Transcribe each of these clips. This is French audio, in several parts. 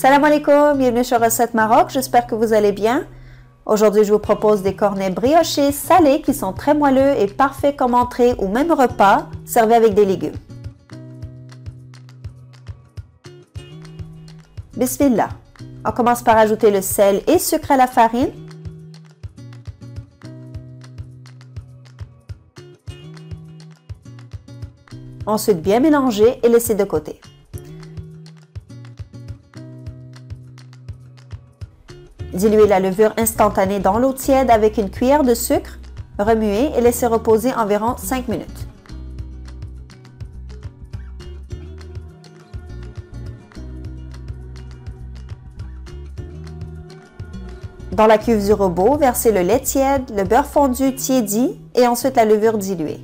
Salam alaikum, bienvenue sur Recette Maroc, j'espère que vous allez bien. Aujourd'hui, je vous propose des cornets briochés salés qui sont très moelleux et parfaits comme entrée ou même repas, servis avec des légumes. Bismillah. On commence par ajouter le sel et sucre à la farine. Ensuite, bien mélanger et laisser de côté. Diluez la levure instantanée dans l'eau tiède avec une cuillère de sucre, remuez et laissez reposer environ 5 minutes. Dans la cuve du robot, versez le lait tiède, le beurre fondu tiédi et ensuite la levure diluée.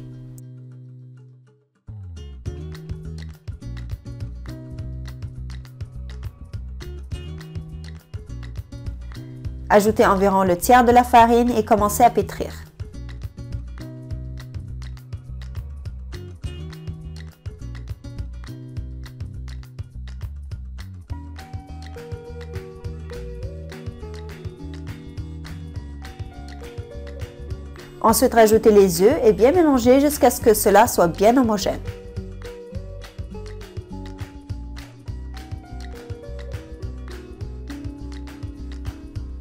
Ajoutez environ le tiers de la farine et commencez à pétrir. Ensuite, rajoutez les œufs et bien mélanger jusqu'à ce que cela soit bien homogène.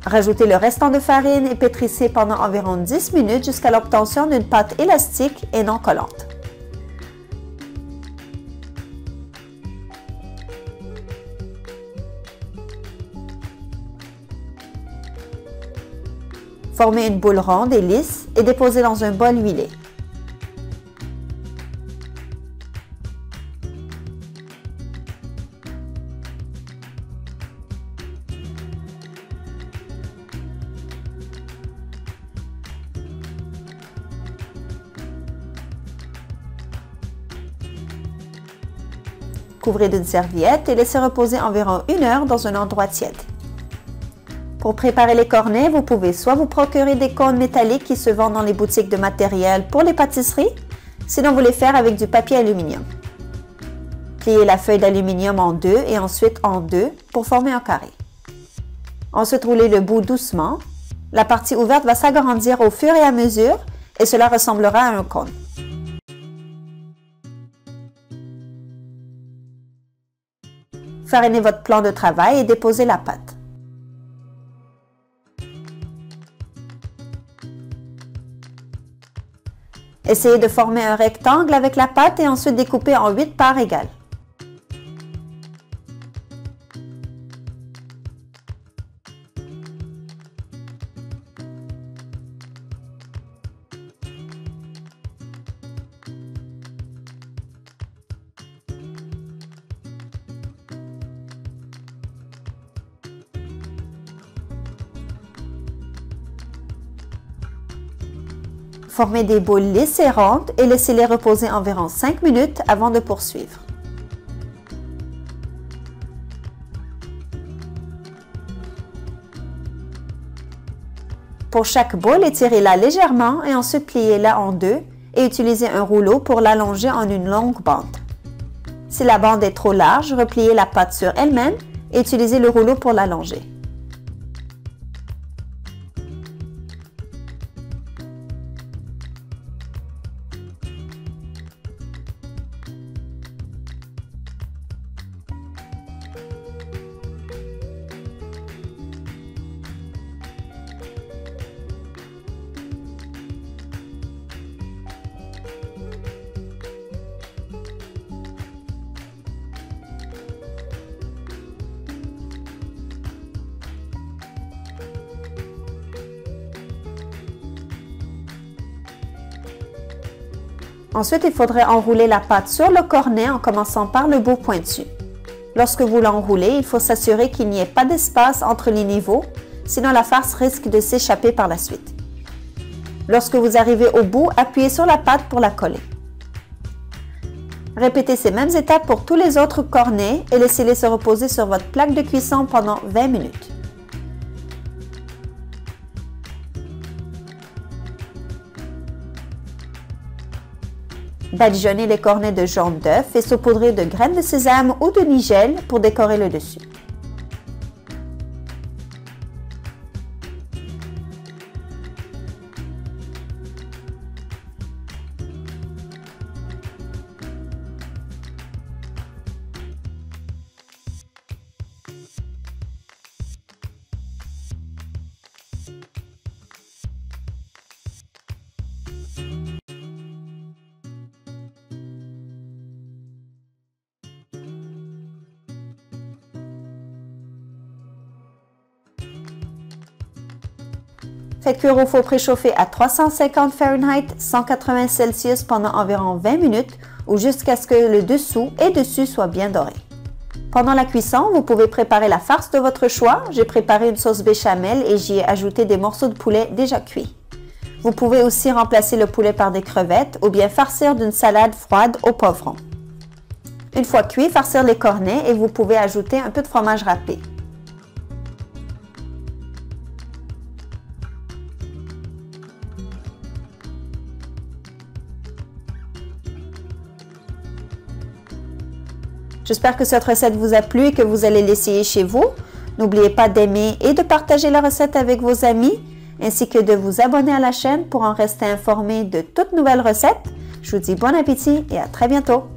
Rajoutez le restant de farine et pétrissez pendant environ 10 minutes jusqu'à l'obtention d'une pâte élastique et non collante. Formez une boule ronde et lisse et déposez dans un bol huilé. Couvrez d'une serviette et laissez reposer environ 1 heure dans un endroit tiède. Pour préparer les cornets, vous pouvez soit vous procurer des cônes métalliques qui se vendent dans les boutiques de matériel pour les pâtisseries, sinon vous les faire avec du papier aluminium. Pliez la feuille d'aluminium en deux et ensuite en deux pour former un carré. Ensuite, roulez le bout doucement. La partie ouverte va s'agrandir au fur et à mesure et cela ressemblera à un cône. Farinez votre plan de travail et déposez la pâte. Essayez de former un rectangle avec la pâte et ensuite découper en 8 parts égales. Formez des boules lisses et rondes et laissez-les reposer environ 5 minutes avant de poursuivre. Pour chaque boule, étirez-la légèrement et ensuite pliez-la en deux et utilisez un rouleau pour l'allonger en une longue bande. Si la bande est trop large, repliez la pâte sur elle-même et utilisez le rouleau pour l'allonger. Ensuite, il faudrait enrouler la pâte sur le cornet en commençant par le bout pointu. Lorsque vous l'enroulez, il faut s'assurer qu'il n'y ait pas d'espace entre les niveaux, sinon la farce risque de s'échapper par la suite. Lorsque vous arrivez au bout, appuyez sur la pâte pour la coller. Répétez ces mêmes étapes pour tous les autres cornets et laissez-les se reposer sur votre plaque de cuisson pendant 20 minutes. Badigeonnez les cornets de jaune d'œuf et saupoudrez de graines de sésame ou de nigel pour décorer le dessus. Faites cuire au four préchauffé à 350 Fahrenheit, 180 Celsius pendant environ 20 minutes ou jusqu'à ce que le dessous et dessus soient bien dorés. Pendant la cuisson, vous pouvez préparer la farce de votre choix. J'ai préparé une sauce béchamel et j'y ai ajouté des morceaux de poulet déjà cuits. Vous pouvez aussi remplacer le poulet par des crevettes ou bien farcir d'une salade froide au poivron. Une fois cuit, farcir les cornets et vous pouvez ajouter un peu de fromage râpé. J'espère que cette recette vous a plu et que vous allez l'essayer chez vous. N'oubliez pas d'aimer et de partager la recette avec vos amis, ainsi que de vous abonner à la chaîne pour en rester informé de toutes nouvelles recettes. Je vous dis bon appétit et à très bientôt!